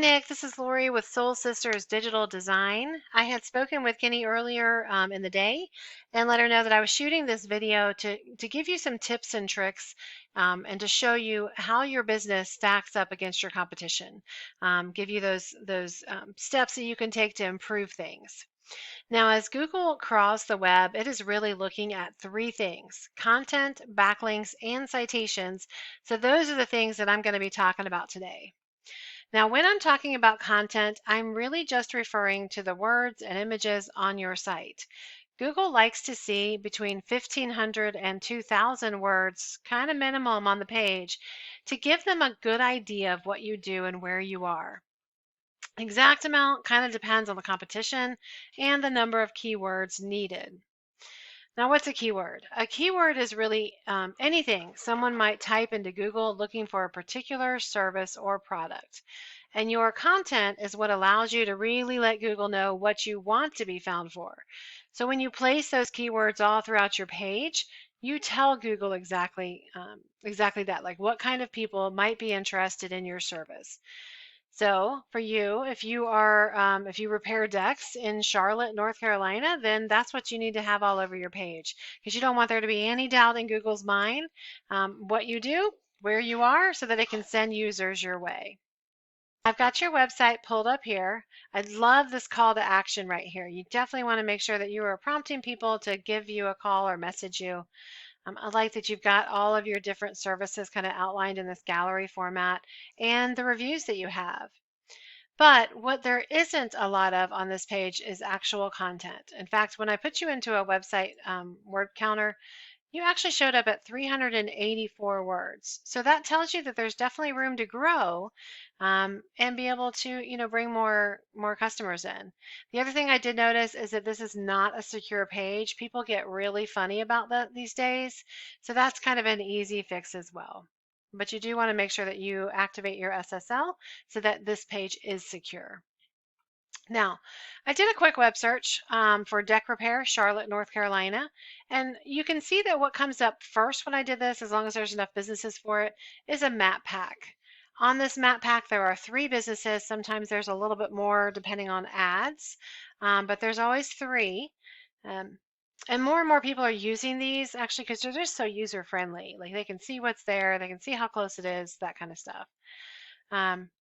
Nick, this is Lori with Soul Sisters Digital Design. I had spoken with Kenny earlier in the day and let her know that I was shooting this video to give you some tips and tricks and to show you how your business stacks up against your competition. Give you those steps that you can take to improve things. Now, as Google crawls the web, it is really looking at three things: content, backlinks, and citations. So those are the things that I'm going to be talking about today. Now, when I'm talking about content, I'm really just referring to the words and images on your site. Google likes to see between 1,500 and 2,000 words, kind of minimum on the page, to give them a good idea of what you do and where you are. Exact amount kind of depends on the competition and the number of keywords needed. Now, what's a keyword? A keyword is really anything someone might type into Google looking for a particular service or product. And your content is what allows you to really let Google know what you want to be found for. So when you place those keywords all throughout your page, you tell Google exactly that, like what kind of people might be interested in your service. So for you, if you repair decks in Charlotte, North Carolina, then that's what you need to have all over your page because you don't want there to be any doubt in Google's mind what you do, where you are, so that it can send users your way. I've got your website pulled up here. I love this call to action right here. You definitely want to make sure that you are prompting people to give you a call or message you. I like that you've got all of your different services kind of outlined in this gallery format and the reviews that you have. But what there isn't a lot of on this page is actual content. In fact, when I put you into a website word counter, you actually showed up at 384 words. So that tells you that there's definitely room to grow and be able to, bring more customers in. The other thing I did notice is that this is not a secure page. People get really funny about that these days. So that's kind of an easy fix as well. But you do want to make sure that you activate your SSL so that this page is secure. Now, I did a quick web search for deck repair, Charlotte, North Carolina, and you can see that what comes up first when I did this, as long as there's enough businesses for it, is a map pack. On this map pack, there are 3 businesses. Sometimes there's a little bit more depending on ads, but there's always 3. Um, and more people are using these actually because they're just so user friendly. Like they can see what's there, they can see how close it is, that kind of stuff. Um,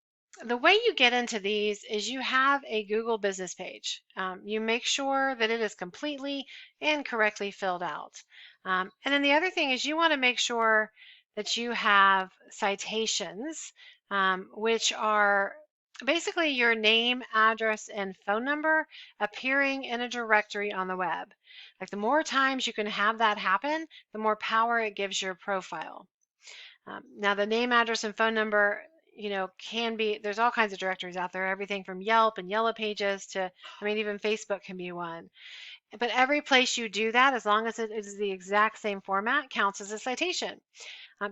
the way you get into these is you have a Google business page. You make sure that it is completely and correctly filled out. And then the other thing is you want to make sure that you have citations, which are basically your name, address, and phone number appearing in a directory on the web. Like the more times you can have that happen, the more power it gives your profile. Now the name, address, and phone number, can be, there's all kinds of directories out there, everything from Yelp and Yellow Pages to, even Facebook can be one. But every place you do that, as long as it is the exact same format, counts as a citation.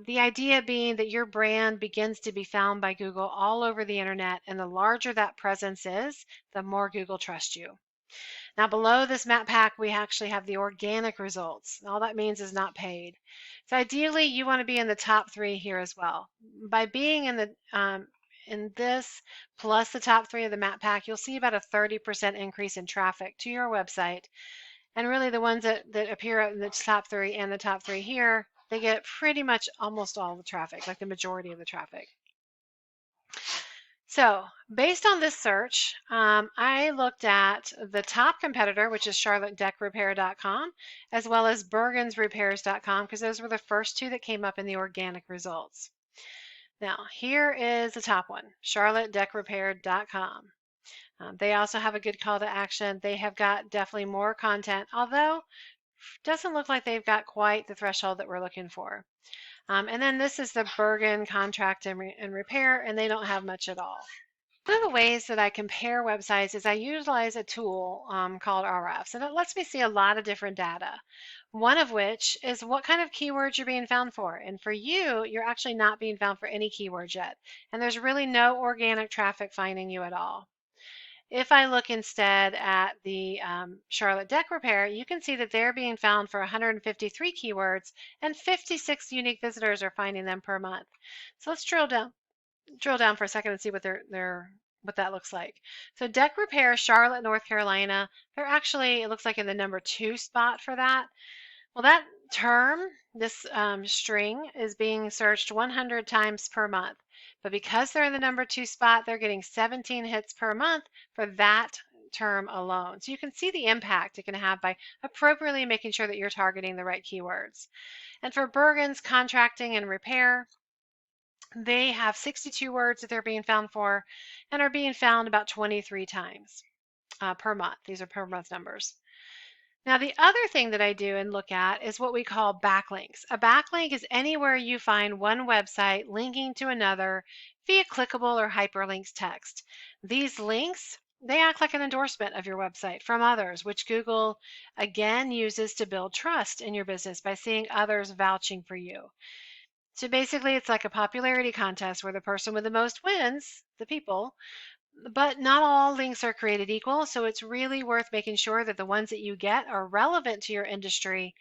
The idea being that your brand begins to be found by Google all over the internet, and the larger that presence is, the more Google trusts you. Now below this map pack, we actually have the organic results. All that means is not paid. So ideally, you want to be in the top 3 here as well. By being in this plus the top 3 of the map pack, you'll see about a 30% increase in traffic to your website. And really the ones that appear in the top 3 and the top 3 here, they get pretty much almost all the traffic, like the majority of the traffic. So based on this search, I looked at the top competitor, which is charlottedeckrepair.com, as well as bergensrepairs.com, because those were the first 2 that came up in the organic results. Now, here is the top one, charlottedeckrepair.com. They also have a good call to action. They have got definitely more content, although doesn't look like they've got quite the threshold that we're looking for. And then this is the Bergen contract and repair, and they don't have much at all. One of the ways that I compare websites is I utilize a tool called Ahrefs, and it lets me see a lot of different data. One of which is what kind of keywords you're being found for. And for you, you're actually not being found for any keywords yet. And there's really no organic traffic finding you at all. If I look instead at the Charlotte Deck Repair, you can see that they're being found for 153 keywords and 56 unique visitors are finding them per month. So let's drill down for a second and see what their what that looks like. So Deck Repair, Charlotte, North Carolina, they're actually, it looks like in the #2 spot for that. Well, that term, this string, is being searched 100 times per month. But because they're in the #2 spot, they're getting 17 hits per month for that term alone. So you can see the impact it can have by appropriately making sure that you're targeting the right keywords. And for Bergen's contracting and repair, they have 62 words that they're being found for and are being found about 23 times per month. These are per month numbers. Now, the other thing that I do and look at is what we call backlinks. A backlink is anywhere you find one website linking to another via clickable or hyperlinks text. These links, they act like an endorsement of your website from others, which Google again uses to build trust in your business by seeing others vouching for you. So basically, it's like a popularity contest where the person with the most wins, the people, but not all links are created equal, so it's really worth making sure that the ones that you get are relevant to your industry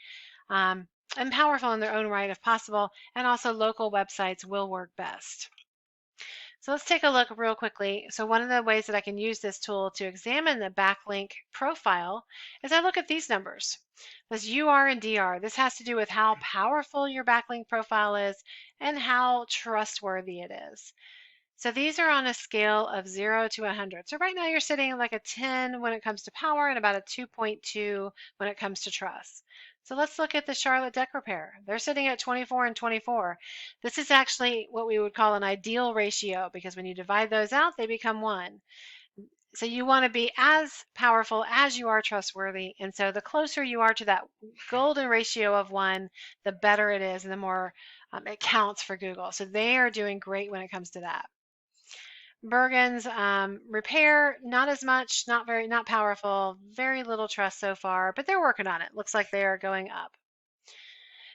and powerful in their own right if possible, and also local websites will work best. So let's take a look real quickly. So one of the ways that I can use this tool to examine the backlink profile is I look at these numbers. This UR and DR, this has to do with how powerful your backlink profile is and how trustworthy it is. So these are on a scale of 0 to 100. So right now you're sitting like a 10 when it comes to power and about a 2.2 when it comes to trust. So let's look at the Charlotte Deck Repair. They're sitting at 24 and 24. This is actually what we would call an ideal ratio because when you divide those out, they become 1. So you want to be as powerful as you are trustworthy. And so the closer you are to that golden ratio of 1, the better it is and the more it counts for Google. So they are doing great when it comes to that. Bergen's repair, not as much, not powerful, very little trust so far, but they're working on it. Looks like they're going up.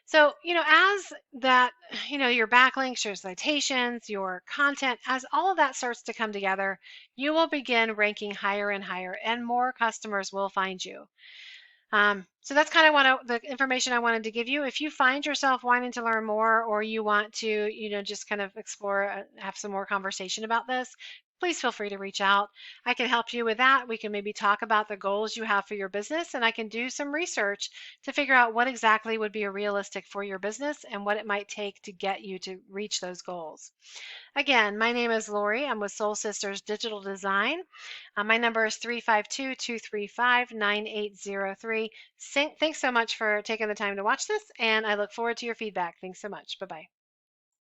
So, as that, your backlinks, your citations, your content, as all of that starts to come together, you will begin ranking higher and higher, and more customers will find you. So that's kind of the information I wanted to give you. If you find yourself wanting to learn more or you want to, just kind of explore, have some more conversation about this, please feel free to reach out. I can help you with that. We can maybe talk about the goals you have for your business, and I can do some research to figure out what exactly would be realistic for your business and what it might take to get you to reach those goals. Again, my name is Lori. I'm with Soul Sisters Digital Design. My number is 352-235-9803. Thanks so much for taking the time to watch this, and I look forward to your feedback. Thanks so much. Bye-bye.